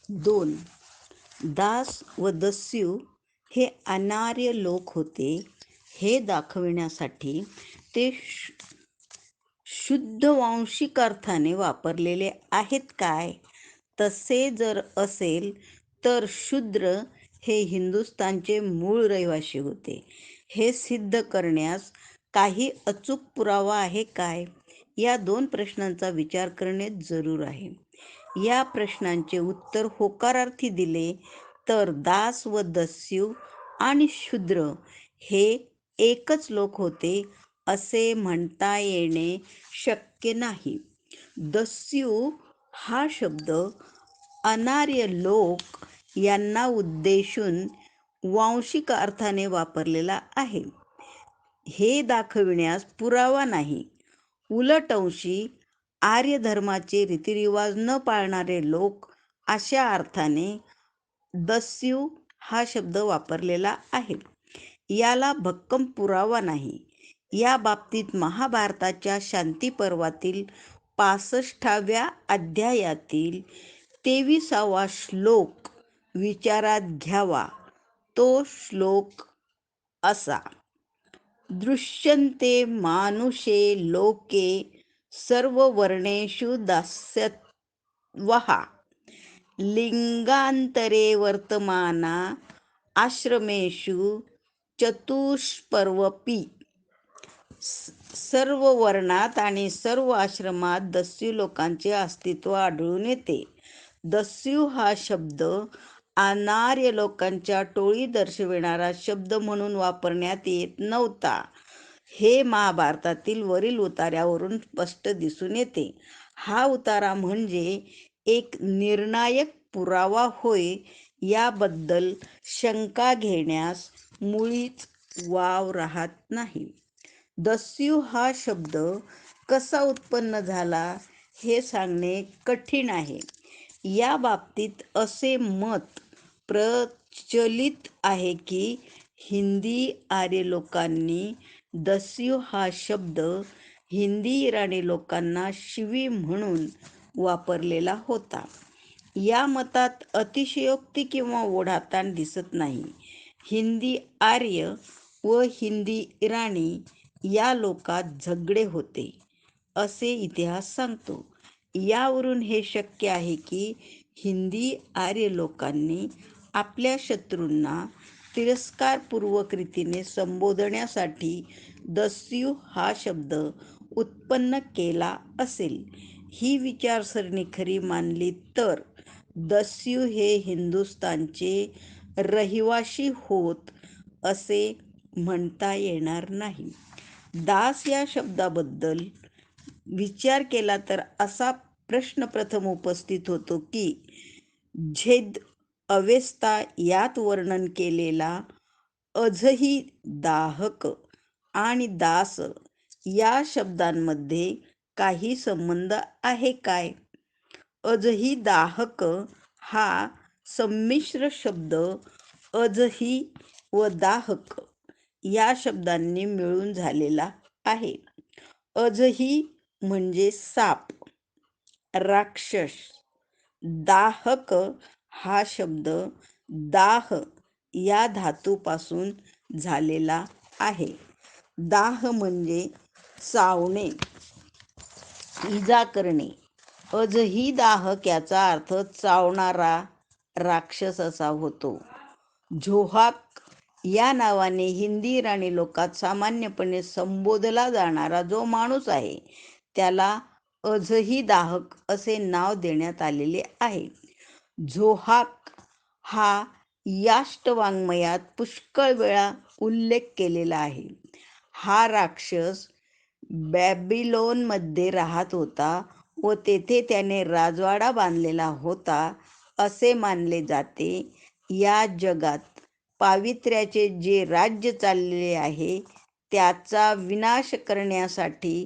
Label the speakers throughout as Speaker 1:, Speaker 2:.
Speaker 1: 2. दास व दस्यू हे अनार्य लोक होते हे दाखविण्यासाठी ते शुद्ध वांशिक अर्थाने वापरलेले आहेत काय? तसे जर असेल तर शूद्र हे हिंदुस्थानचे मूळ रहिवासी होते हे सिद्ध करण्यास काही अचूक पुरावा आहे काय? या 2 प्रश्नांचा विचार करणे जरूर आहे. या प्रश्नांचे उत्तर होकारार्थी दिले तर दास व दस्यू आणि शूद्र हे एकच लोक होते असे म्हणता येणे शक्य नाही. दस्यू हा शब्द अनार्य लोक यांना उद्देशून वांशिक अर्थाने वापरलेला आहे हे दाखविण्यास पुरावा नाही. उलट अंशी आर्य धर्माचे रीतिरिवाज न पाळणारे लोक अशा अर्थाने दस्यू हा शब्द वापरलेला आहे. याला भक्कम पुरावा नाही. या बाबतीत महाभारताच्या शांती पर्वातील 65व्या अध्यायातील 23वा श्लोक विचारात घ्यावा. तो श्लोक असा: दृश्यन्ते मानुषे लोके सर्ववर्णेषु दास्यवः लिंगांतरे वर्तमाना आश्रमेषु चतुष्पर्वपि. सर्व वर्णात आणि सर्व आश्रमात दस्यू लोकांचे अस्तित्व आढळून येते. दस्यू हा शब्द अनार्य लोकांच्या टोळी दर्शविणारा शब्द म्हणून वापरण्यात येत नव्हता हे महाभारतातील वरील उतार्यावरून स्पष्ट दिसून येते. हा उतारा म्हणजे एक निर्णायक पुरावा होय याबद्दल शंका घेण्यास मुळीच वाव राहत नाही. दस्यू हा शब्द कसा उत्पन्न झाला हे सांगणे कठीण आहे. या बाबतीत असे मत प्रचलित आहे की हिंदी आर्य लोकांनी दस्यू हा शब्द हिंदी इराणी लोकांना शिवी म्हणून वापरलेला होता. या मतात अतिशयोक्ती किंवा ओढाताण दिसत नाही. हिंदी आर्य व हिंदी इराणी या लोकात झगडे होते असे इतिहास सांगतो. यावरून हे शक्य आहे की हिंदी आर्य लोकांनी आपल्या शत्रूंना तिरस्कारपूर्वक रीतीने संबोधण्यासाठी दस्यू हा शब्द उत्पन्न केला असेल. ही विचारसरणी खरी मानली तर दस्यू हे हिंदुस्थानचे रहिवासी होत असे म्हणता येणार नाही. दास या शब्दाबद्दल विचार केला तर असा प्रश्न प्रथम उपस्थित होतो की झेद अवेस्ता यात वर्णन केलेला अजही दाहक आणि दास या शब्दांमध्ये काही संबंध आहे काय? अजही दाहक हा संमिश्र शब्द अजही व दाहक या शब्दांनी मिळून झालेला आहे. अजही म्हणजे साप, राक्षस. दाहक हा शब्द दाह या धातूपासून झालेला आहे. दाह म्हणजे चावणे, इजा करणे. अजही दाहक याचा अर्थ चावणारा राक्षस असा होतो. झोहाक या नावाने हिंदी इराणी लोकात सामान्यपणे संबोधला जाणारा जो माणूस आहे त्याला अजही दाहक असे नाव देण्यात आलेले आहे. झोहाक हा याष्टवाङ्मयात पुष्कळ वेळा उल्लेख केलेला आहे. हा राक्षस बॅबिलोनमध्ये राहत होता व तेथे त्याने राजवाडा बांधलेला होता असे मानले जाते. या जगात पावित्र्याचे जे राज्य चाललेले आहे त्याचा विनाश करण्यासाठी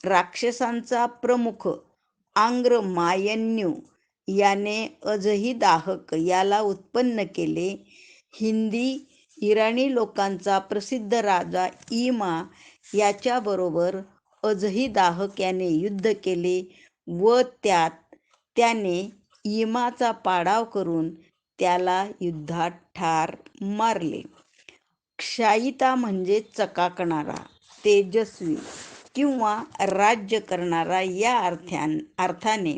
Speaker 1: राक्षसांचा प्रमुख आंग्रमायन्यू याने अजही दाहक याला उत्पन्न केले. हिंदी इराणी लोकांचा प्रसिद्ध राजा इमा याच्याबरोबर अजही दाहक याने युद्ध केले व त्यात त्याने इमाचा पाडाव करून त्याला युद्धात ठार मारले. क्षायिता म्हणजे चकाकणारा, तेजस्वी किंवा राज्य करणारा या अर्थाने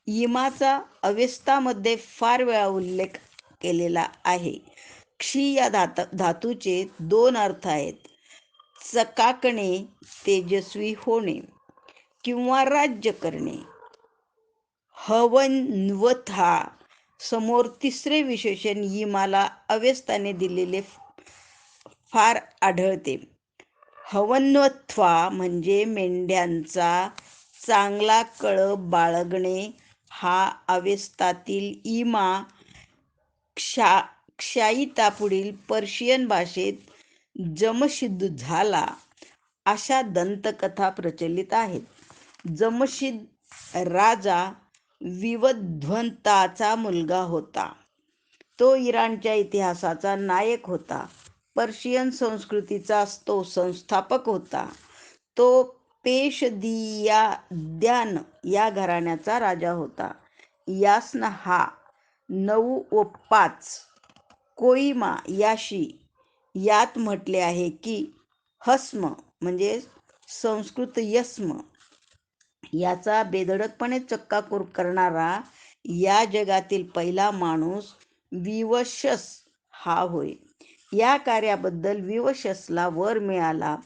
Speaker 1: इमाचा अवेस्तामध्ये फार वेळा उल्लेख केलेला आहे. क्षी या धातूचे दोन अर्थ आहेत. चकाकणे, तेजस्वी होणे किंवा राज्य करणे. हवन्वथा समोर तिसरे विशेषण इमाला अवेस्ताने दिलेले फार आढळते. हवन्वत्वा म्हणजे मेंढ्यांचा चांगला कळप बाळगणे हा अवेस्तातील इमा क्षायिता पुढील पर्शियन भाषेत जमशिद झाला अशा दंतकथा प्रचलित आहेत. जमशिद राजा विवध्वंताचा मुलगा होता. तो इराणच्या इतिहासाचा नायक होता. पर्शियन संस्कृतीचा तो संस्थापक होता. तो पेशदियाद्यान या घराण्याचा राजा होता. यास्न हा 9 व 5 कोइमा याशी यात म्हटले आहे की हस्म म्हणजे संस्कृत यस्म याचा बेधडकपणे चक्काकूर करणारा या जगातील पहिला माणूस विवशस हा होय. या कार्याबद्दल विवशसला वर मिळाला.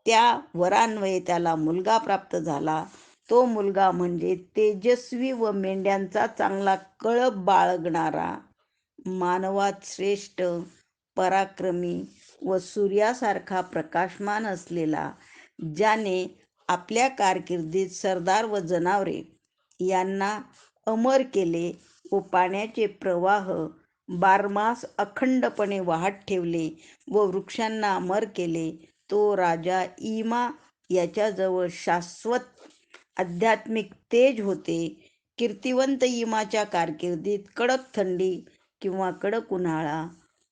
Speaker 1: त्या वरान्वये त्याला मुलगा प्राप्त झाला. तो मुलगा म्हणजे तेजस्वी व मेंढ्यांचा चांगला कळप बाळगणारा, मानवात श्रेष्ठ, पराक्रमी व सूर्यासारखा प्रकाशमान असलेला, ज्याने आपल्या कारकिर्दीत सरदार व जनावरे यांना अमर केले व पाण्याचे प्रवाह बारमास अखंडपणे वाहत ठेवले व वृक्षांना अमर केले, तो राजा इमा याच्याजवळ शाश्वत आध्यात्मिक तेज होते. कीर्तिवंत इमाच्या कारकिर्दीत कडक थंडी किंवा कडक उन्हाळा,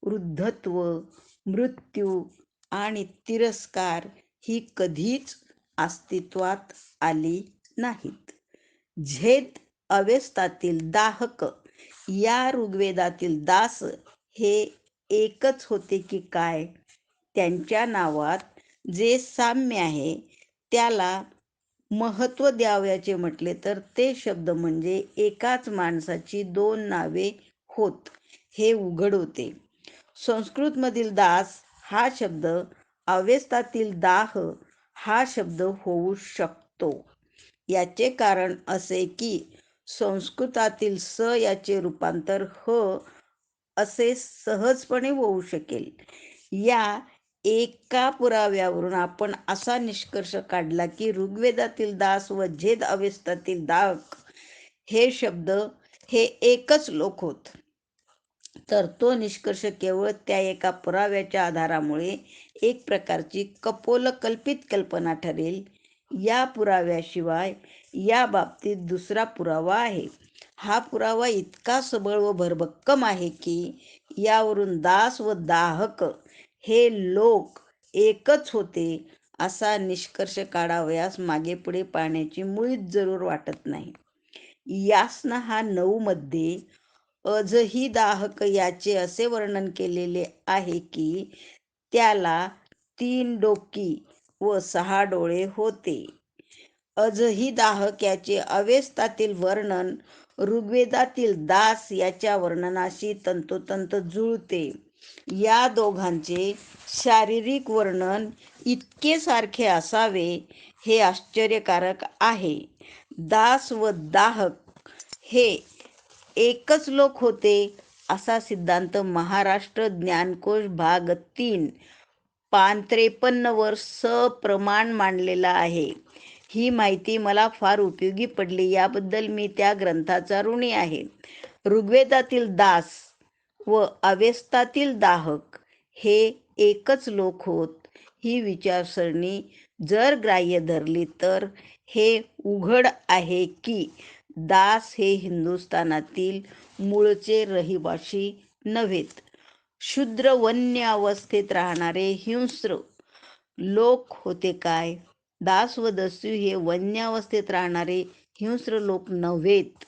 Speaker 1: वृद्धत्व, मृत्यू आणि तिरस्कार ही कधीच अस्तित्वात आली नाहीत. झेद अवेस्तातील दाहक या ऋग्वेदातील दास हे एकच होते की काय? त्यांच्या नावात जे साम्य आहे त्याला महत्त्व द्यावयाचे म्हटले तर ते शब्द म्हणजे एकाच माणसाची 2 नावे होत हे उघड होते. संस्कृतमधील दास हा शब्द अवेस्तातील दाह हा शब्द होऊ शकतो. याचे कारण असे की संस्कृतातील स याचे रूपांतर ह असे सहजपणे होऊ शकेल. या एका पुराव्यावरून आपण असा निष्कर्ष काढला की ऋग्वेदातील दास व झेद अवेस्तातील दाहक हे शब्द हे एकच लोक होत. तर तो निष्कर्ष केवळ त्या एका पुराव्याच्या आधारामुळे एक प्रकारची कपोलकल्पित कल्पना ठरेल. या पुराव्याशिवाय या बाबतीत दुसरा पुरावा आहे. हा पुरावा इतका सबळ व भरभक्कम आहे की यावरून दास व दाहक हे लोक एकच होते असा निष्कर्ष काढावयास मागे पुढे पाहण्याची मुळीच जरूर वाटत नाही. यास्न हा 9 मध्ये अजही दाहक याचे असे वर्णन केलेले आहे की त्याला 3 डोकी व 6 डोळे होते. अजही दाहक याचे अवेस्तातील वर्णन ऋग्वेदातील दास याच्या वर्णनाशी तंतोतंत जुळते. या दोघांचे शारीरिक वर्णन इतके सारखे असावे हे आश्चर्यकारक आहे. दास व दाहक हे एकच लोक होते असा सिद्धांत महाराष्ट्र ज्ञानकोश भाग 3 पान 53 वर सप्रमाण मांडलेला आहे. ही माहिती मला फार उपयोगी पडली. याबद्दल मी त्या ग्रंथाचा ऋणी आहे. ऋग्वेदातील दास व अवेस्तातील दाहक हे एकच लोक होत ही विचारसरणी जर ग्राह्य धरली तर हे उघड आहे की दास हे हिंदुस्थानातील मूळचे रहिवासी नव्हेत. शूद्र वन्य अवस्थेत राहणारे हिंस्र लोक होते काय? दास व दस्यू हे वन्य अवस्थेत राहणारे हिंस्र लोक नव्हेत.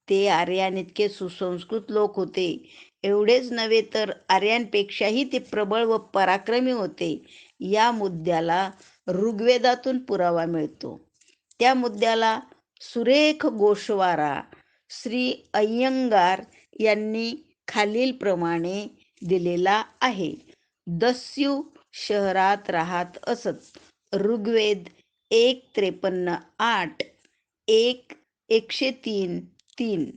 Speaker 1: ते आर्यान इतके सुसंस्कृत लोक होते. एवढेच नव्हे तर आर्यांपेक्षाही ते प्रबळ व पराक्रमी होते. या मुद्द्याला ऋग्वेदातून पुरावा मिळतो. त्या मुद्द्याला सुरेख गोषवारा श्री अय्यंगार यांनी खालीलप्रमाणे दिलेला आहे. दस्यू शहरात राहत असत. ऋग्वेद 1:53-8, 1:103-3.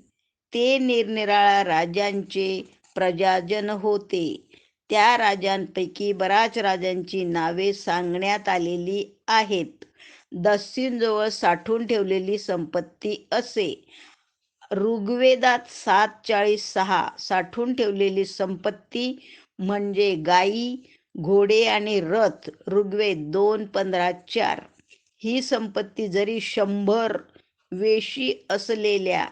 Speaker 1: ते निरनिराळ्या राजांचे प्रजाजन होते. त्या राजांपैकी बऱ्याच राजांची नावे सांगण्यात आलेली आहेत. दस्यूंजवळ साठवून ठेवलेली संपत्ती असे. ऋग्वेदात 7:46-6 साठवून ठेवलेली संपत्ती म्हणजे गायी, घोडे आणि रथ. ऋग्वेद 2:15-4. ही संपत्ती जरी 100 वेशी असलेल्या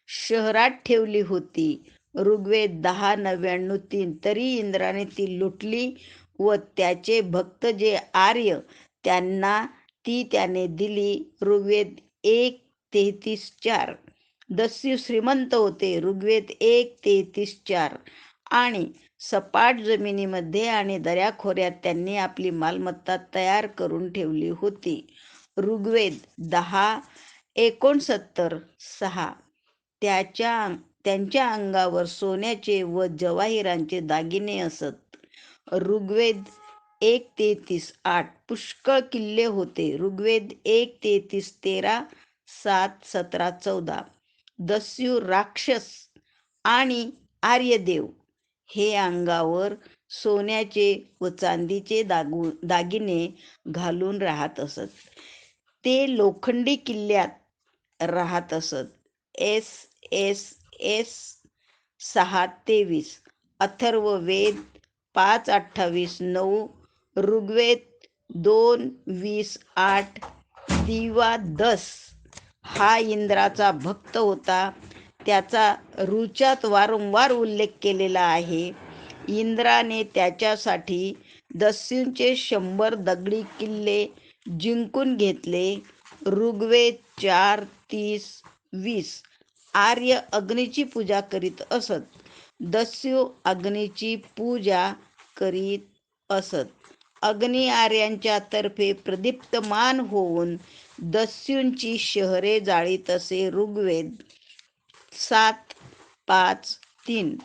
Speaker 1: शहरात ठेवली होती, ऋग्वेद 10:99-3, तरी इंद्राने ती लुटली व त्याचे भक्त जे आर्य त्यांना ती त्याने दिली. ऋग्वेद 1:33-4. दस्यू श्रीमंत होते. ऋग्वेद 1:33-4. आणि सपाट जमिनीमध्ये आणि दऱ्याखोऱ्यात त्यांनी आपली मालमत्ता तयार करून ठेवली होती. ऋग्वेद 10:69-6. त्यांच्या अंगावर सोन्याचे व जवाहिरांचे दागिने असत. ऋग्वेद 1:33-8. पुष्कळ किल्ले होते. ऋग्वेद 1:33-13, 7:17-14. दस्यू राक्षस आणि आर्यदेव हे अंगावर सोन्याचे व चांदीचे दागिने घालून राहत असत. ते लोखंडी किल्ल्यात राहत असत. SSS 6:23. अथर्ववेद 5:28-9. ऋग्वेद 2:20-8. दिवा दस हा इंद्राचा भक्त होता. त्याचा ऋचात वारंवार उल्लेख केलेला आहे. इंद्राने त्याच्यासाठी दस्यूंचे 100 दगडी किल्ले जिंकून घेतले. ऋग्वेद 4:30-20. आर्य अग्नीची पूजा करीत असत. दस्यू अग्नीची पूजा करीत असत. अग्नी आर्यांच्या तर्फे प्रदीप्तमान होऊन दस्यूंची शहरे जाळीत असे. ऋग्वेद 7:5-3.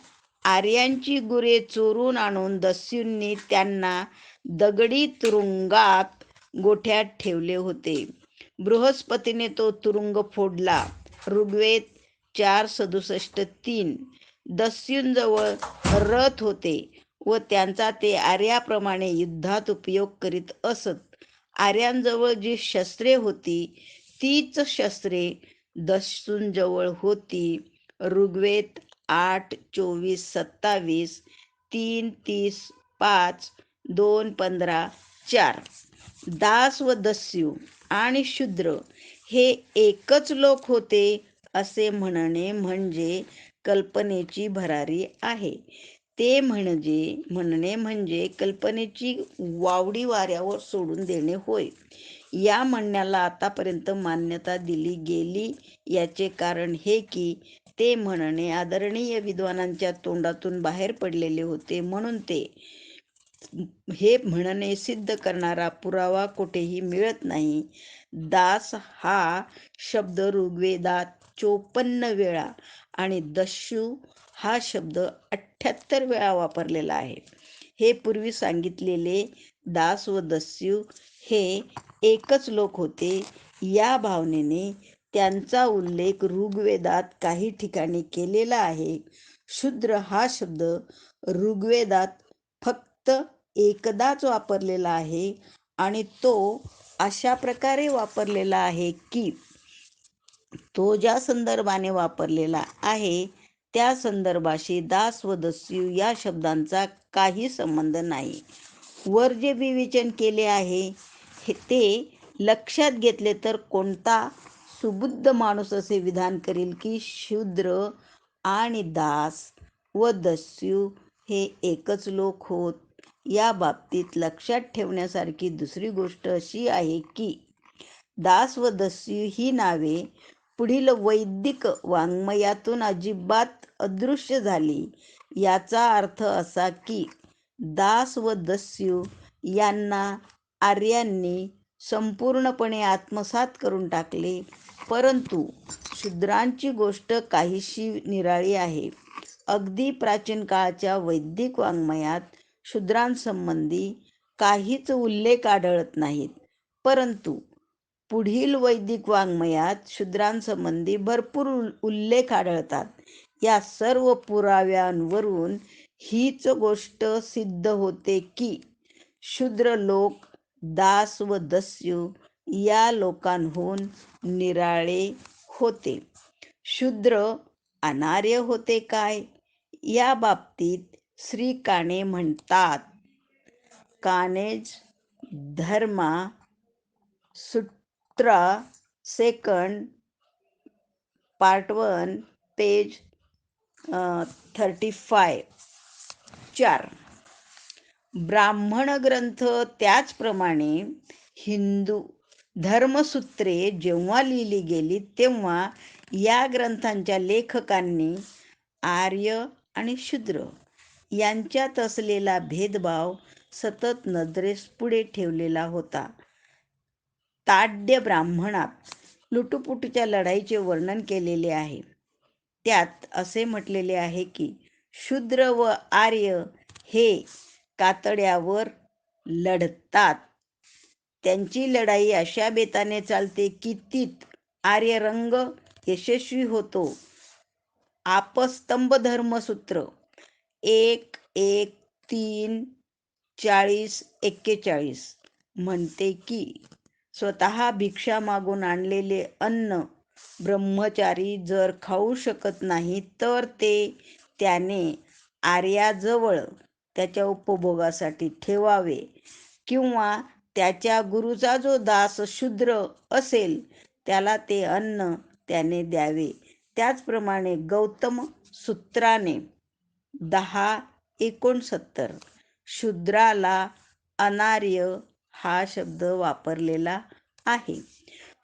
Speaker 1: आर्यांची गुरे चोरून आणून दस्यूंनी त्यांना दगडी तुरुंगात गोठ्यात ठेवले होते. बृहस्पतीने तो तुरुंग फोडला. ऋग्वेद 4:67-3. दस्यूंजवळ रथ होते व त्यांचा ते आर्याप्रमाणे युद्धात उपयोग करीत असत. आर्यांजवळ जी शस्त्रे होती तीच शस्त्रे दस्यूंजवळ होती. ऋग्वेद 8:24-27, 3:30-5, 2:15-4. दास व दस्यू आणि शूद्र हे एकच लोक होते असे म्हणणे म्हणजे कल्पनेची भरारी आहे. ते म्हणणे म्हणजे कल्पनेची वावडी वाऱ्यावर सोडून देणे होय. या म्हणण्याला आतापर्यंत मान्यता दिली गेली. याचे कारण हे की ते म्हणणे आदरणीय विद्वानांच्या तोंडातून बाहेर पडलेले होते, म्हणून हे म्हणणे सिद्ध करणारा पुरावा कुठेही मिळत नाही. दास हा शब्द ऋग्वेदात 54 वेळा आणि दस्यू हा शब्द 78 वेळा वापरलेला आहे. हे पूर्वी सांगितलेले दास व दस्यू हे एकच लोक होते या भावनेने त्यांचा उल्लेख ऋग्वेदात काही ठिकाणी केलेला आहे. शूद्र हा शब्द ऋग्वेदात फक्त एकदाच वापरलेला आहे आणि तो अशा प्रकारे वापरलेला आहे की तो ज्या संदर्भाने वापरलेला आहे त्या संदर्भाशी दास व दस्यू या शब्दांचा काही संबंध नाही. वर जे विवेचन केले आहे ते लक्षात घेतले तर कोणता सुबुद्ध माणूस असे विधान करील की शूद्र आणि दास व दस्यू हे एकच लोक होत. या बाबतीत लक्षात ठेवण्यासारखी दुसरी गोष्ट अशी आहे की दास व दस्यू ही नावे पुढील वैदिक वाङ्मयातून अजिबात अदृश्य झाली. याचा अर्थ असा की दास व दस्यू यांना आर्यांनी संपूर्णपणे आत्मसात करून टाकले. परंतु शूद्रांची गोष्ट काहीशी निराळी आहे. अगदी प्राचीन काळाच्या वैदिक वाङ्मयात शूद्रांसंबंधी काहीच उल्लेख आढळत नाहीत. परंतु पुढील वैदिक वाङ्मयात शूद्रांसंबंधी भरपूर उल्लेख आढळतात. या सर्व पुराव्यांवरून हीच गोष्ट सिद्ध होते की शूद्र लोक दास व दस्यू या लोकांहून निराळे होते. शूद्र अनार्य होते काय? या बाबतीत श्री काणे म्हणतात, कानेज धर्मा सूत्रा सेकंड पार्ट 1 पेज 35. 4. ब्राह्मण ग्रंथ त्याचप्रमाणे हिंदू धर्मसूत्रे जेव्हा लिहिली गेली तेव्हा या ग्रंथांच्या लेखकांनी आर्य आणि शूद्र यांच्यात असलेला भेदभाव सतत नजरेस पुढे ठेवलेला होता. ताड्य ब्राह्मणात लुटुपुटूच्या लढाईचे वर्णन केलेले आहे. त्यात असे म्हटलेले आहे की शूद्र व आर्य हे कातड्यावर लढतात. त्यांची लढाई अशा बेताने चालते की तीत आर्य रंग यशस्वी होतो. आपस्तंभ धर्मसूत्र 1:1:3:40:41 म्हणते की स्वतः भिक्षा मागून आणलेले अन्न ब्रह्मचारी जर खाऊ शकत नाही तर ते त्याने आर्याजवळ त्याच्या उपभोगासाठी ठेवावे, किंवा त्याच्या गुरुचा जो दास शूद्र असेल त्याला ते अन्न त्याने द्यावे. त्याचप्रमाणे गौतम सूत्राने 10:69 शूद्राला अनार्य हा शब्द वापरलेला आहे.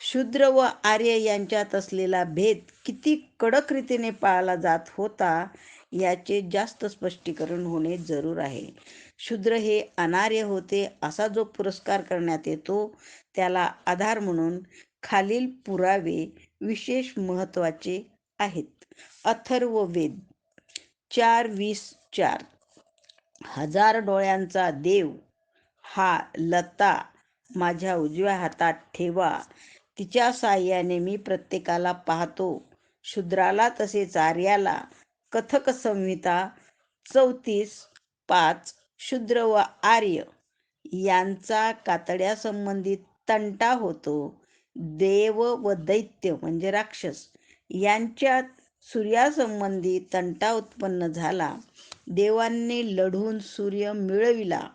Speaker 1: शूद्र व आर्य यांच्यात असलेला भेद किती कडक रीतीने पाळला जात होता याचे जास्त स्पष्टीकरण होणे जरूर आहे. शूद्र हे अनार्य होते असा जो पुरस्कार करण्यात येतो त्याला आधार म्हणून खालील पुरावे विशेष महत्त्वाचे आहेत. अथर्ववेद 4:20:4 हजार डोळ्यांचा देव हा लता माझ्या उजव्या हातात ठेवा, तिच्या साहाय्याने मी प्रत्येकाला पाहतो. शूद्राला तसेच आर्याला. कथक संहिता 34:5 शूद्र व आर्य यांचा कातड्यासंबंधी तंटा होतो. देव व दैत्य म्हणजे राक्षस यांच्यात सूर्यासंबंधी तंटा उत्पन्न झाला. देवांनी लढून सूर्य मिळविला.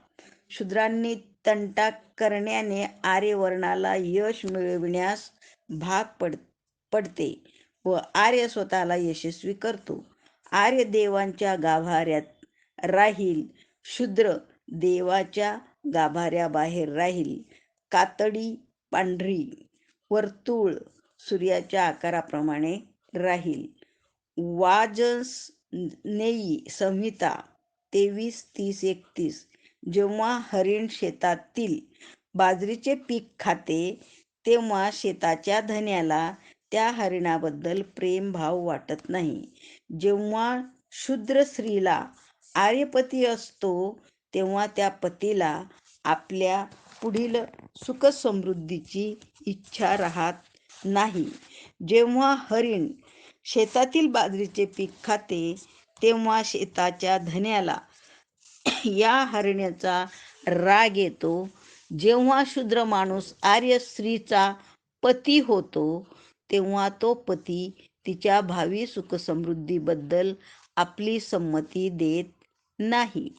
Speaker 1: शूद्रांनी तंटा करण्याने आर्यवर्णाला यश मिळविण्यास भाग पडते व आर्य स्वतःला यशस्वी करतो. आर्य देवांच्या गाभाऱ्यात राहील, शूद्र देवाच्या गाभाऱ्याबाहेर राहील. कातडी पांढरी, वर्तुळ सूर्याच्या आकाराप्रमाणे राहील. वाजसनेयी संहिता 23:30-31 जेव्हा हरिण शेतातील बाजरीचे पीक खाते तेव्हा शेताच्या धन्याला त्या हरिणाबद्दल प्रेमभाव वाटत नाही. जेव्हा शूद्र स्त्रीला आर्यपती असतो तेव्हा त्या पतीला आपल्या पुढील सुखसमृद्धीची इच्छा राहत नाही. जेव्हा हरिण शेतातील बाजरीचे पीक खाते तेव्हा शेताच्या धन्याला या हरिणाचा राग येतो. जेव्हा शूद्र माणूस आर्य स्त्रीचा पती होतो तेव्हा तो पती तिच्या भावी सुखसमृद्धीबद्दल आपली संमती देत नाही.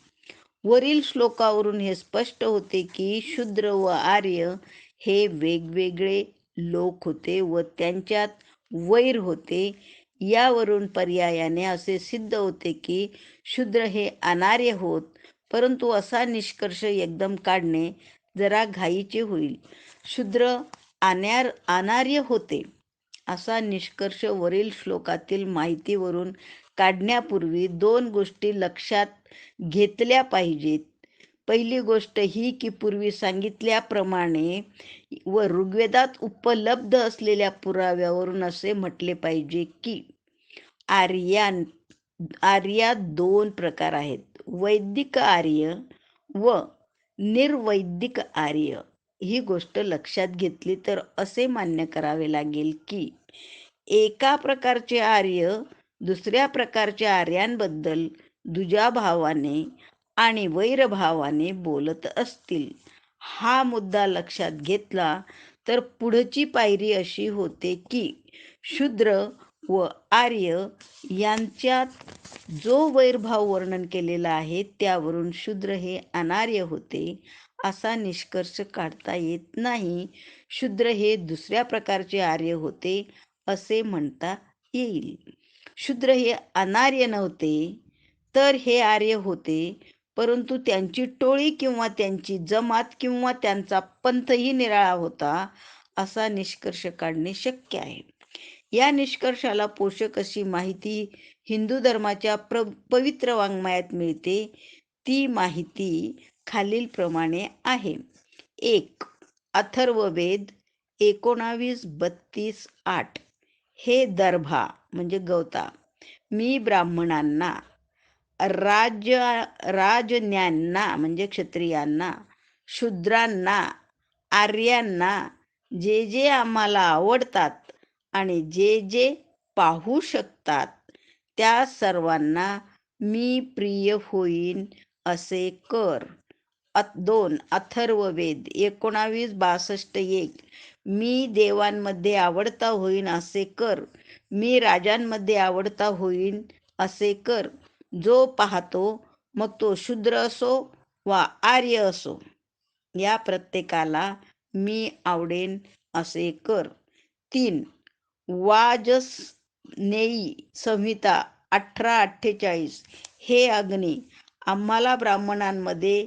Speaker 1: वरील श्लोकावरून हे स्पष्ट होते की शूद्र व आर्य हे वेगवेगळे लोक होते व त्यांच्यात वैर होते. यावरून पर्यायाने असे सिद्ध होते की शूद्र हे अनार्य होत. परंतु असा निष्कर्ष एकदम काढणे जरा घाईचे होईल. शूद्र अनार्य होते असा निष्कर्ष वरील श्लोकातील माहितीवरून काढण्यापूर्वी 2 गोष्टी लक्षात घेतल्या पाहिजेत. पहिली गोष्ट ही की पूर्वी सांगितल्याप्रमाणे व ऋग्वेदात उपलब्ध असलेल्या पुराव्यावरून असे म्हटले पाहिजे की आर्यात 2 प्रकार आहेत, वैदिक आर्य व निर्वैदिक आर्य. ही गोष्ट लक्षात घेतली तर असे मान्य करावे लागेल की एका प्रकारचे आर्य दुसऱ्या प्रकारच्या आर्यांबद्दल दुजाभावाने आणि वैरभावाने बोलत असतील. हा मुद्दा लक्षात घेतला तर पुढची पायरी अशी होते की शूद्र व आर्य यांच्यात जो वैरभाव वर्णन केलेला आहे त्यावरून शूद्र हे अनार्य होते असा निष्कर्ष काढता येत नाही. शूद्र हे दुसऱ्या प्रकारचे आर्य होते असे म्हणता येईल. शूद्र हे अनार्य नव्हते तर हे आर्य होते, परंतु त्यांची टोळी किंवा त्यांची जमात किंवा त्यांचा पंथही निराळा होता असा निष्कर्ष काढणे शक्य आहे. या निष्कर्षाला पोषक अशी माहिती हिंदू धर्माच्या पवित्र वाङ्मयात मिळते. ती माहिती खालीलप्रमाणे आहे. 1. अथर्ववेद 19:32-8. हे दर्भा म्हणजे गवता, मी ब्राह्मणांना, राजन्यांना म्हणजे क्षत्रियांना, शूद्रांना, आर्यांना जे जे आम्हाला आवडतात आणि जे जे पाहू शकतात त्या सर्वांना मी प्रिय होईन असे कर. 2. अथर्ववेद 19:62-1. मी देवांमध्ये आवडता होईन असे कर, मी राजांमध्ये आवडता होईन असे कर. जो पाहतो मग तो शूद्र असो वा आर्य असो, या प्रत्येकाला मी आवडेन असे कर. 3. वाजस्नेयी संहिता 18:48. हे अग्नी, आम्हाला ब्राह्मणांमध्ये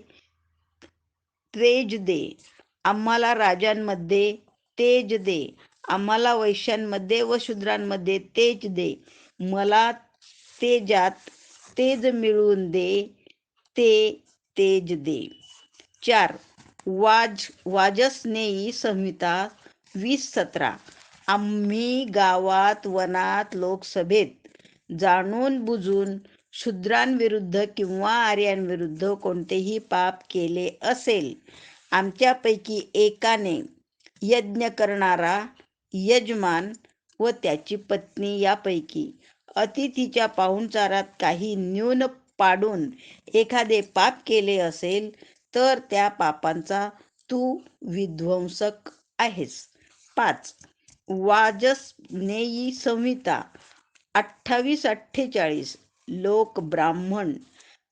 Speaker 1: तेज दे, आम्हाला राजांमध्ये तेज दे, आम्हाला वैश्यांमध्ये व शूद्रांमध्ये तेज दे, मला तेजात तेज मिळवून दे, ते तेज दे. 4. वाजस्नेयी संहिता 20:17. आम्ही गावात, वनात, लोकसभेत जाणून बुजून शूद्रांविरुद्ध किंवा आर्यांविरुद्ध कोणतेही पाप केले असेल, आमच्यापैकी एकाने यज्ञ करणारा यजमान व त्याची पत्नी यापैकी अतिथीच्या पाहुणचारात काही न्यून पाडून एखादे पाप केले असेल तर त्या पापांचा तू विध्वंसक आहेस. 5. वाजस्नेयी संहिता 28:48. लोक, ब्राह्मण,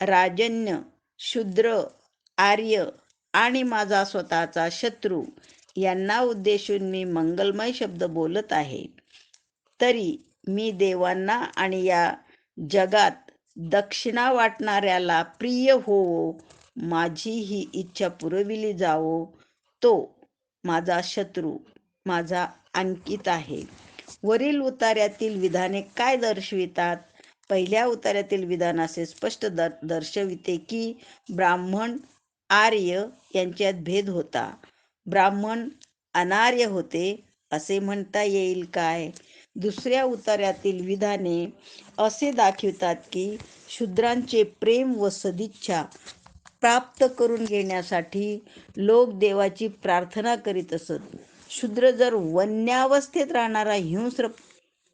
Speaker 1: राजन्य, शूद्र, आर्य आणि माझा स्वतःचा शत्रू यांना उद्देशून मी मंगलमय शब्द बोलत आहे. तरी मी देवांना आणि या जगात दक्षिणा वाटणाऱ्याला प्रिय होवो, माझी ही इच्छा पुरविली जावो, तो माझा शत्रू माझा अंकित आहे. वरील उतार्यातील विधाने काय दर्शवितात? पहिल्या उतार्यातील विधान असे स्पष्ट दर्शविते की ब्राह्मण आर्य यांच्यात भेद होता. ब्राह्मण अनार्य होते असे म्हणता येईल काय? दुसऱ्या उतार्यातील विधाने असे दाखवितात की शूद्रांचे प्रेम व सदिच्छा प्राप्त करून घेण्यासाठी लोक देवाची प्रार्थना करीत असत. शूद्र जर वन्यावस्थेत राहणारा हिंस्र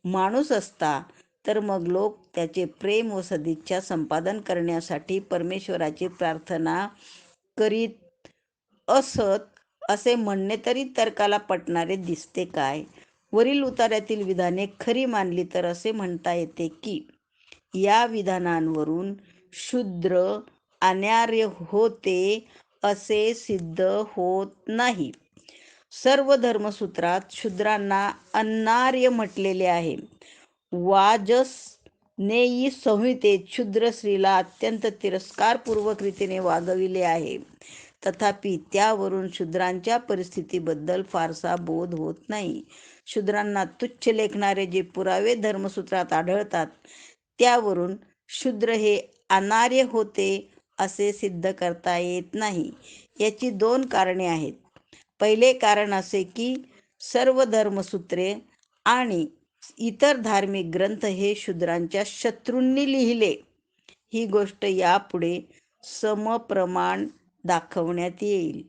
Speaker 1: माणूस असता तर मग लोक त्याचे प्रेम व सदिच्छा संपादन करण्यासाठी परमेश्वराची प्रार्थना करीत असत असे म्हणणे तरी तर्काला पटणारे दिसते काय? वरील उतार्यातील विधाने खरी मानली तर असे म्हणता येते की या विधानांवरून शूद्र अनार्य होते असे सिद्ध होत नाही. सर्व धर्मसूत्रात शूद्रांना अनार्य म्हटलेले आहे. वाजस्नेयी संहितेत शूद्र स्त्रीला अत्यंत तिरस्कारपूर्वक रीतीने वागविले आहे. तथापि त्यावरून शूद्रांच्या परिस्थितीबद्दल फारसा बोध होत नाही. शूद्रांना तुच्छ लेखणारे जे पुरावे धर्मसूत्रात आढळतात त्यावरून शूद्र हे अनार्य होते असे सिद्ध करता येत नाही. याची 2 कारणे आहेत. पहिले कारण असे की सर्व धर्मसूत्रे आणि इतर धार्मिक ग्रंथ हे शूद्रांच्या शत्रूंनी लिहिले. ही गोष्ट यापुढे समप्रमाण दाखवण्यात येईल.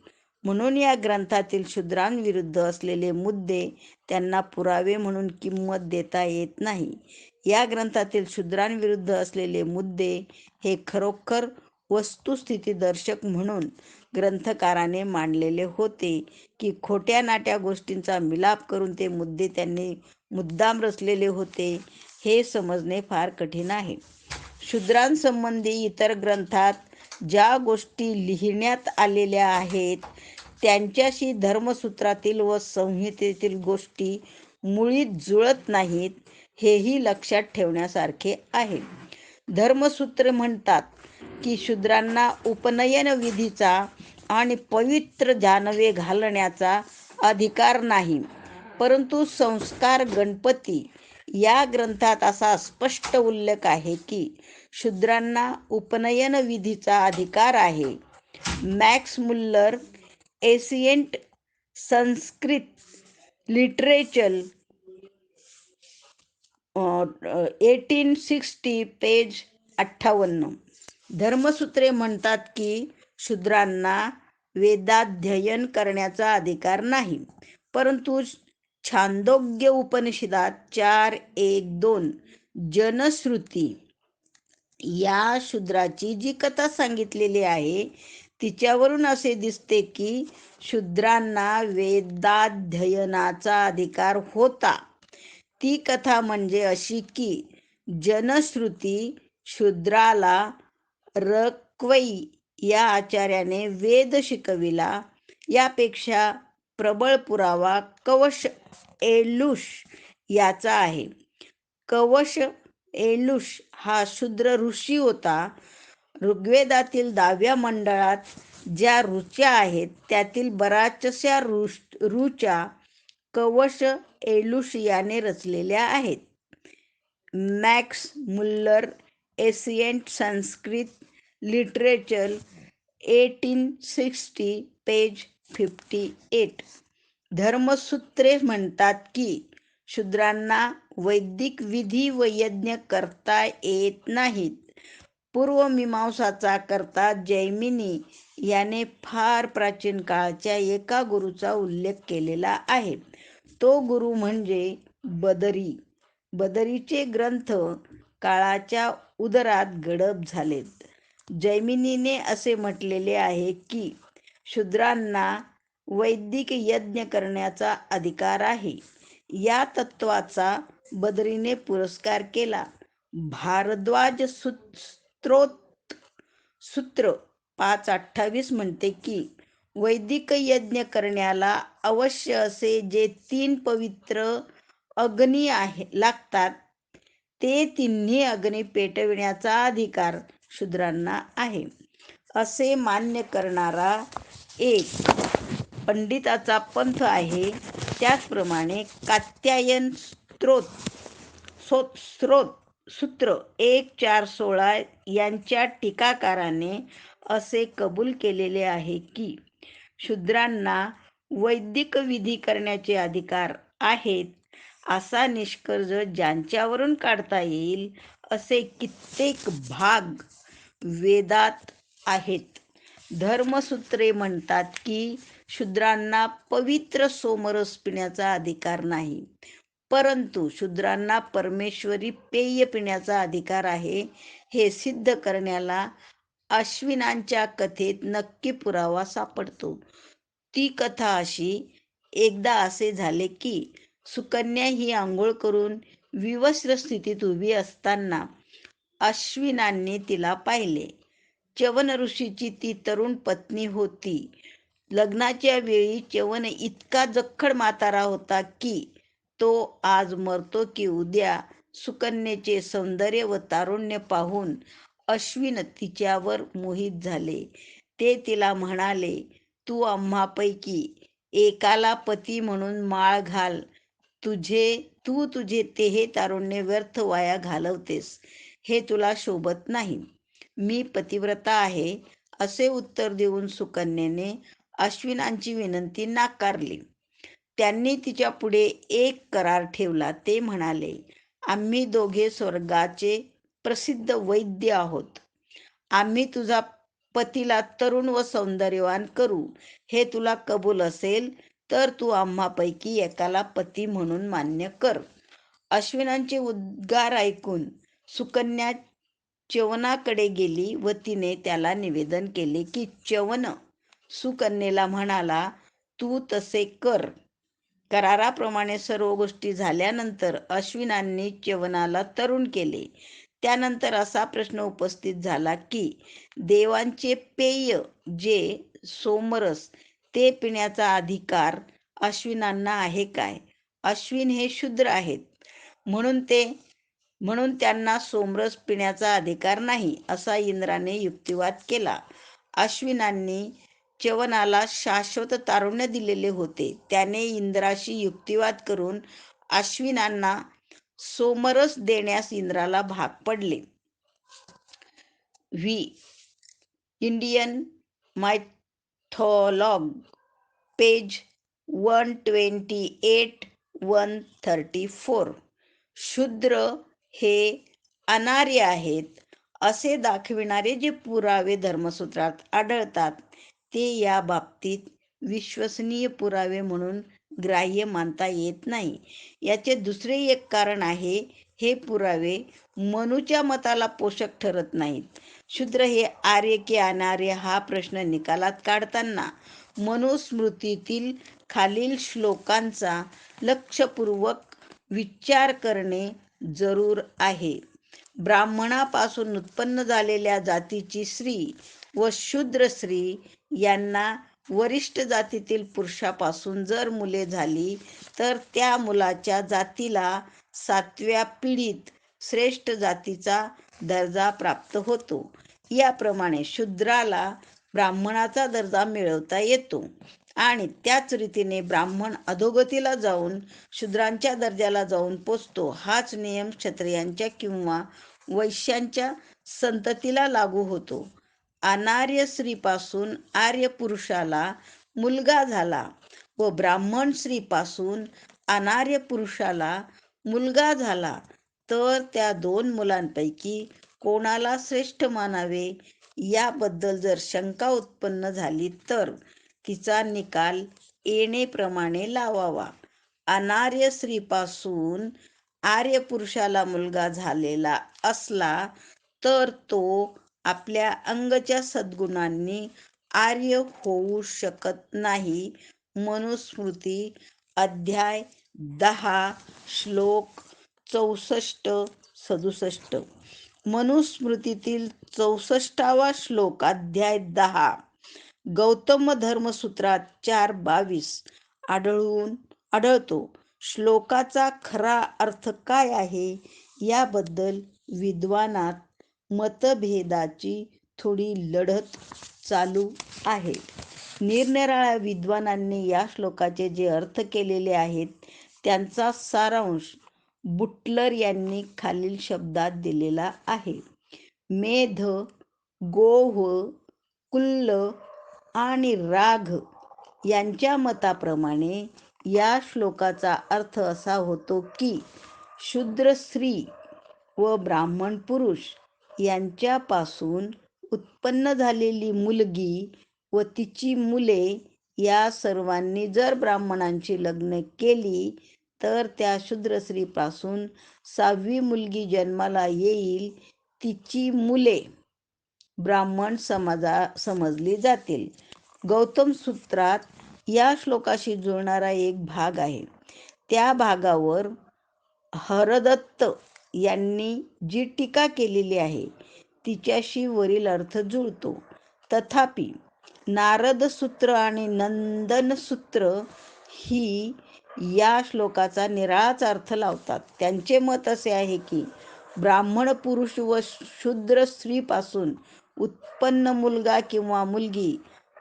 Speaker 1: म्हणून या ग्रंथातील शूद्रांविरुद्ध असलेले मुद्दे त्यांना पुरावे म्हणून किंमत देता येत नाही. या ग्रंथातील शूद्रांविरुद्ध असलेले मुद्दे हे खरोखर वस्तुस्थितीदर्शक म्हणून ग्रंथकाराने मांडलेले होते की खोट्या नाट्या गोष्टींचा मिलाप करून ते मुद्दे त्यांनी मुद्दाम रचलेले होते, हे समजणे फार कठीण आहे. शूद्रांसंबंधी इतर ग्रंथात ज्या गोष्टी लिहिण्यात आलेल्या आहेत त्यांच्याशी धर्मसूत्रातील व संहितेतील गोष्टी मुळीच जुळत नाहीत, हेही लक्षात ठेवण्यासारखे आहे. धर्मसूत्रे म्हणतात की शूद्रांना उपनयन विधीचा आणि पवित्र जानवे घालण्याचा अधिकार नाही, परंतु संस्कार गणपती या ग्रंथात असा स्पष्ट उल्लेख आहे की शूद्रांना उपनयन विधीचा अधिकार आहे. Max Muller, ancient Sanskrit literature 1860 page 58. धर्मसूत्रे म्हणतात की शूद्रांना वेदाध्ययन करण्याचा अधिकार नाही, परंतु छांदोग्य उपनिषदात 4.1.2 जनश्रुती या शूद्राची जी कथा सांगितलेली आहे तिच्यावरून असे दिसते की शूद्रांना वेदाध्ययनाचा अधिकार होता. ती कथा म्हणजे अशी की जनश्रुती शूद्राला रक्वै या आचार्याने वेद शिकविला. यापेक्षा प्रबळ पुरावा कवश एलुश याचा आहे. कवश एलुश हा शूद्र ऋषी होता. ऋग्वेदातील 10व्या मंडळात ज्या ऋचा आहेत त्यातील बऱ्याचशा ऋचा कवश एलुश याने रचलेल्या आहेत. Max Muller, ancient Sanskrit literature 1860 page 58. धर्मसूत्रे म्हणतात की शूद्रांना वैदिक विधी व यज्ञ करता येत नाहीत. पूर्वमीमांसाचा करता जैमिनी याने फार प्राचीन काळच्या एका गुरूचा उल्लेख केलेला आहे. तो गुरु म्हणजे बदरी. बदरीचे ग्रंथ काळाच्या उदरात गडप झालेत. जैमिनीने असे म्हटलेले आहे की शूद्रांना वैदिक यज्ञ करण्याचा अधिकार आहे. या तत्वाचा बदरीने पुरस्कार केला. भारद्वाज सूत्र 5.28 म्हणते की वैदिक यज्ञ करण्याला अवश्य असे जे 3 पवित्र अग्नी लागतात ते तिन्ही अग्नी पेटविण्याचा अधिकार शूद्रांना आहे, असे मान्य करणारा एक पंडिताचा पंथ आहे. त्याचप्रमाणे कात्यायन सूत्र 1.4.16 यांच्या टीकाकाराने असे कबूल केलेले आहे की शूद्रांना वैदिक विधी करण्याचे अधिकार आहेत. असा निष्कर्ष ज्यांच्यावरून काढता येईल असे कित्येक भाग वेदात आहेत. धर्मसूत्रे म्हणतात की शूद्रांना पवित्र सोमरस पिण्याचा अधिकार नाही, परंतु शूद्रांना परमेश्वरी पेय पिण्याचा अधिकार आहे. हे सिद्ध करण्याला अश्विनांच्या कथेत नक्की पुरावा सापडतो. ती कथा अशी: एकदा असे झाले की सुकन्या ही आंघोळ करून विवस्त्र स्थितीत उभी असताना अश्विनांनी तिला पाहिले. च्यवन ऋषीची ती तरुण पत्नी होती. लग्नाच्या वेळी च्यवन इतका जख्खड म्हातारा होता की तो आज मरतो की उद्या. सुकन्येचे सौंदर्य व तारुण्य पाहून अश्विन तिच्यावर मोहित झाले. ते तिला म्हणाले, तू आम्हापैकी एकाला पती म्हणून माळ घाल. तू तुझे ते तारुण्य व्यर्थ वाया घालवतेस, हे तुला शोभत नाही. मी पतिव्रता आहे, असे उत्तर देऊन सुकन्येने अश्विनांची विनंती नाकारली. त्यांनी तिच्या पुढे एक करार ठेवला. ते म्हणाले, आम्ही दोघे स्वर्गाचे प्रसिद्ध वैद्य आहोत. आम्ही तुझा पतीला तरुण व सौंदर्यवान करू. हे तुला कबूल असेल तर तू आम्हापैकी एकाला पती म्हणून मान्य कर. अश्विनांचे उद्गार ऐकून सुकन्या च्यवनाकडे गेली व तिने त्याला निवेदन केले की च्यवन सुकन्येला म्हणाला, तू तसे कर. कराराप्रमाणे सर्व गोष्टी झाल्यानंतर अश्विनांनी च्यवनाला तरुण केले. त्यानंतर असा प्रश्न उपस्थित झाला की देवांचे पेय जे सोमरस ते पिण्याचा अधिकार अश्विनांना आहे काय? अश्विन हे शूद्र आहेत, म्हणून त्यांना सोमरस पिण्याचा अधिकार नाही, असा इंद्राने युक्तिवाद केला. अश्विनांनी च्यवनाला शाश्वत तारुण्य दिलेले होते. त्याने इंद्राशी युक्तिवाद करून अश्विनांना सोमरस देण्यास इंद्राला भाग पडले. व्ही. Indian mythology, page 128-134. शूद्र हे अनार्य आहेत असे दाखविणारे जे पुरावे धर्मसूत्रात आढळतात ते या बाबतीत विश्वसनीय पुरावे म्हणून ग्राह्य मानता येत नाही. याचे दुसरे एक कारण आहे, हे पुरावे मनूच्या मताला पोषक ठरत नाहीत. शूद्र हे आर्य की अनार्य हा प्रश्न निकालात काढताना मनुस्मृतीतील खालील श्लोकांचा लक्षपूर्वक विचार करणे जरूर आहे. ब्राह्मणापासून उत्पन्न झालेल्या जातीची स्त्री व शूद्र स्त्री यांना वरिष्ठ जातीतील पुरुषापासून जर मुले झाली तर त्या मुलाच्या जातीला 7व्या पिढीत श्रेष्ठ जातीचा दर्जा प्राप्त होतो. याप्रमाणे शूद्राला ब्राह्मणाचा दर्जा मिळवता येतो आणि त्याच रीतीने ब्राह्मण अधोगतीला जाऊन शूद्रांच्या दर्जाला जाऊन पोचतो. हाच नियम क्षत्रियांच्या किंवा वैश्यांच्या संततीला लागू होतो. अनार्य स्त्रीपासून आर्य पुरुषाला मुलगा झाला व ब्राह्मण स्त्रीपासून अनार्य पुरुषाला मुलगा झाला तर त्या दोन मुलांपैकी कोणाला श्रेष्ठ मानावे याबद्दल जर शंका उत्पन्न झाली तर तिचा निकाल येणेप्रमाणे लावावा. अनार्य स्त्रीपासून आर्य पुरुषाला मुलगा झालेला असला तर तो आपल्या अंगच्या सद्गुणांनी आर्य होऊ शकत नाही. मनुस्मृती अध्याय 10 श्लोक 64-67. मनुस्मृतीतील 64वा श्लोक अध्याय 10 गौतम धर्मसूत्रात 4:22 आढळतो. श्लोकाचा खरा अर्थ काय आहे याबद्दल विद्वानात मतभेदाची थोडी लढत चालू आहे. निरनिराळ्या विद्वानांनी या श्लोकाचे जे अर्थ केलेले आहेत त्यांचा सारांश बुटलर यांनी खालील शब्दात दिलेला आहे. मेध, गोह, कुल्ल आणि राघ यांच्या मताप्रमाणे या श्लोकाचा अर्थ असा होतो की शूद्र स्त्री व ब्राह्मण पुरुष यांच्यापासून उत्पन्न झालेली मुलगी व तिची मुले या सर्वांनी जर ब्राह्मणांची लग्न केली तर त्या शूद्र स्त्रीपासून 6वी मुलगी जन्माला येईल. तिची मुले ब्राह्मण समजली जातील. गौतम सूत्रात या श्लोकाशी जुळणारा एक भाग आहे. त्या भागावर हरदत्त यांनी जी टीका केलेली आहे तिच्याशी वरील अर्थ जुळतो. तथापि नारद सूत्र आणि नंदन सूत्र ही या श्लोकाचा निराळाच अर्थ लावतात. त्यांचे मत असे आहे की ब्राह्मण पुरुष व शूद्र स्त्रीपासून उत्पन्न मुलगा किंवा मुलगी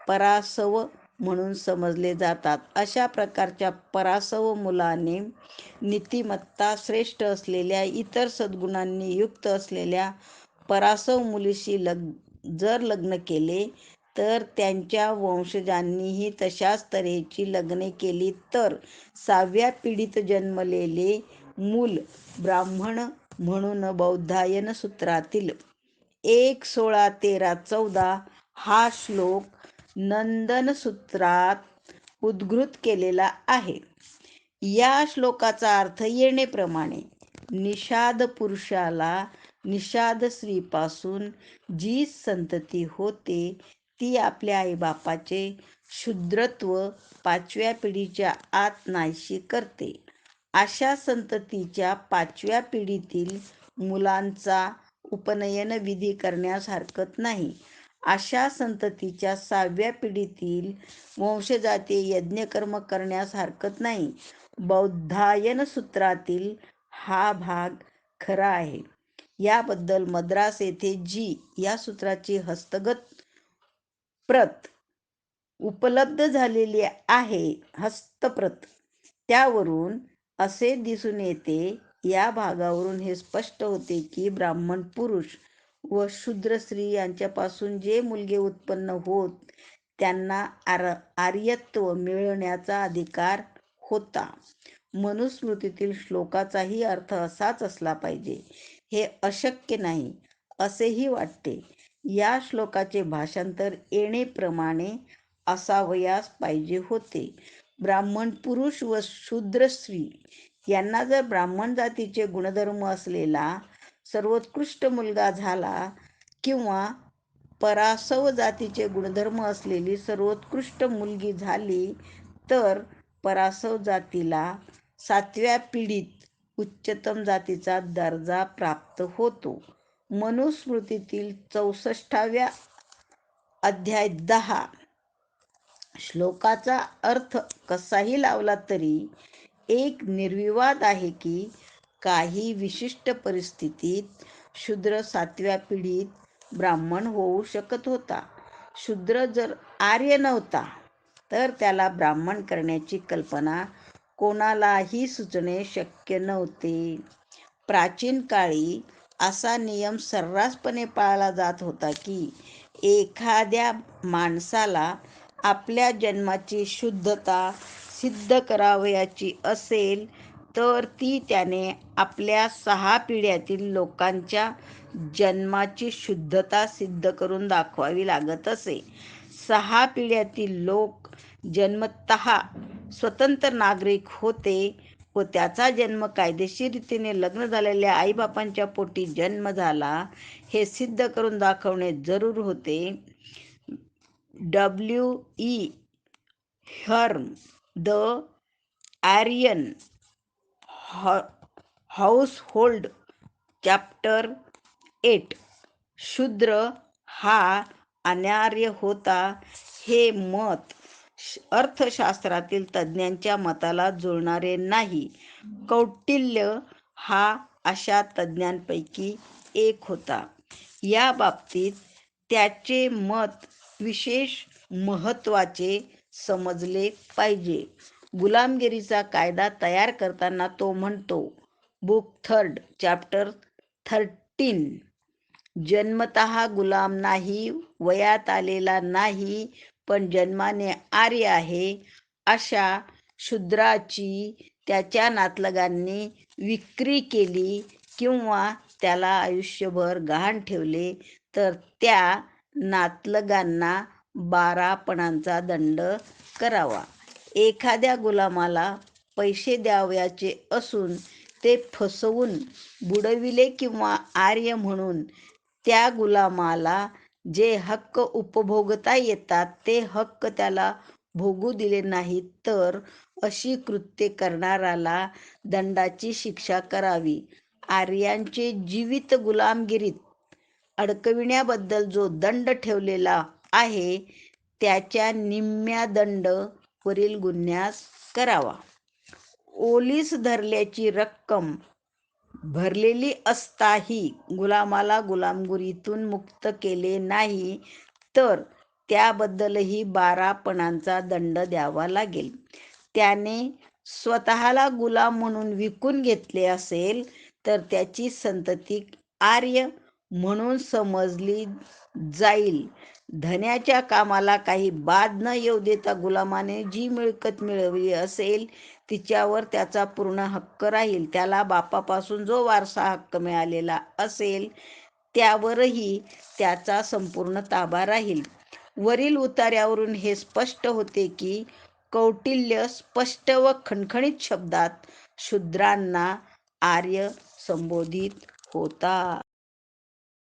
Speaker 1: परासव म्हणून समजले जातात. अशा प्रकारच्या परासव मुलाने नीतिमत्ता श्रेष्ठ असलेल्या, इतर सद्गुणांनी युक्त असलेल्या परासव मुलीशी जर लग्न केले तर त्यांच्या वंशजांनीही तशाच तऱ्हेची लग्ने केली तर 6व्या पिढीत जन्मलेले मूल ब्राह्मण म्हणून बौद्धायन सूत्रातील 1, 16, 13, 14 हा श्लोक नंदन सूत्रात उद्धृत केलेला आहे. या श्लोकाचा अर्थ येणेप्रमाणे: निषाद पुरुषाला निषाद स्त्रीपासून जी संतती होते ती आपल्या आईबापाचे शूद्रत्व 5व्या पिढीच्या आत नाहीशी करते. अशा संततीच्या 5व्या पिढीतील मुलांचा उपनयन विधी करण्यास हरकत नाही. अशा संततीच्या 6व्या पिढीतील वंशजाचे यज्ञकर्म करण्यास हरकत नाही. बौद्धायन सूत्रातील हा भाग खरा आहे. याबद्दल मद्रास येथे जी या सूत्राची हस्तगत प्रत उपलब्ध झालेली आहे, हस्तप्रत, त्यावरून असे दिसून येते, या भागावरून हे स्पष्ट होते की ब्राह्मण पुरुष व शूद्र स्त्री यांच्यापासून जे मुलगे उत्पन्न होत त्यांना आर्यत्व मिळवण्याचा अधिकार होता. मनुस्मृतीतील श्लोकाचाही अर्थ असाच असला पाहिजे हे अशक्य नाही असेही वाटते. या श्लोकाचे भाषांतर येणेप्रमाणे असावयास पाहिजे होते: ब्राह्मण पुरुष व शूद्र स्त्री यांना जर ब्राह्मण जातीचे गुणधर्म असलेला सर्वोत्कृष्ट मुलगा झाला किंवा परासव जातीचे गुणधर्म असलेली सर्वोत्कृष्ट मुलगी झाली तर परासव जातीला 7व्या पिढीत उच्चतम जातीचा दर्जा प्राप्त होतो. मनुस्मृतीतील 64व्या अध्याय 10 श्लोकाचा अर्थ कसाही लावला तरी एक निर्विवाद आहे की काही विशिष्ट परिस्थितीत शूद्र 7व्या पिढीत ब्राह्मण होऊ शकत होता. शूद्र जर आर्य नव्हता तर त्याला ब्राह्मण करण्याची कल्पना कोणालाही सुचणे शक्य नव्हते. प्राचीन काळी असा नियम सर्रासपणे पाळला जात होता की एखाद्या माणसाला आपल्या जन्माची शुद्धता सिद्ध करावयाची असेल तर ती त्याने आपल्या 6 पिढ्यातील लोकांच्या जन्माची शुद्धता सिद्ध करून दाखवावी लागत असे. 6 पिढ्यातील लोक जन्मतः स्वतंत्र नागरिक होते व त्याचा जन्म कायदेशीर रीतीने लग्न झालेल्या आईबापांच्या पोटी जन्म झाला हे सिद्ध करून दाखवणे जरूर होते. W.E. Hearn the Aryan household chapter 8 शूद्र हा अनार्य होता हे मत अर्थशास्त्रातील तज्ज्ञांच्या मताला जुळणारे नाही. कौटिल्य हा अशा तज्ज्ञांपैकी एक होता. या बाबतीत त्याचे मत विशेष महत्त्वाचे समजले पाहिजे. गुलामगिरीचा कायदा तयार करताना तो म्हणतो, बुक 3 चॅप्टर 13, जन्मतः गुलाम नाही, वयात आलेला नाही, पण जन्माने आर्य आहे. अशा शूद्राची त्याच्या नातलगांनी विक्री केली किंवा त्याला आयुष्यभर गहाण ठेवले तर त्या नातलगांना 12 पणांचा दंड करावा. एखाद्या गुलामाला पैसे द्यावयाचे असून ते फसवून बुडविले किंवा आर्य म्हणून त्या गुलामाला जे हक्क उपभोगता येतात ते हक्क त्याला भोगू दिले नाहीत तर अशी कृत्ये करणाऱ्याला दंडाची शिक्षा करावी. आर्यांचे जीवित गुलामगिरीत अडकविण्याबद्दल जो दंड ठेवलेला आहे त्याच्या निम्म्या दंड वरील गुन्ह्यास करावा. ओलीस धरल्याची रक्कम भरलेली असताही गुलामाला गुलामगिरीतून मुक्त केले नाही तर त्याबद्दलही 12 पणांचा दंड द्यावा लागेल. त्याने स्वतःला गुलाम म्हणून विकून घेतले असेल तर त्याची संतती आर्य म्हणून समजली जाईल. धन्याच्या कामाला काही बाद न येऊ देता गुलामाने जी मिळकत मिळवली असेल तिच्यावर त्याचा पूर्ण हक्क राहील. त्याला बापापासून जो वारसा हक्क मिळालेला असेल त्यावरही त्याचा संपूर्ण ताबा राहील. वरील उतार्यावरून हे स्पष्ट होते की कौटिल्य स्पष्ट व खणखणीत शब्दात शूद्रांना आर्य संबोधित होता.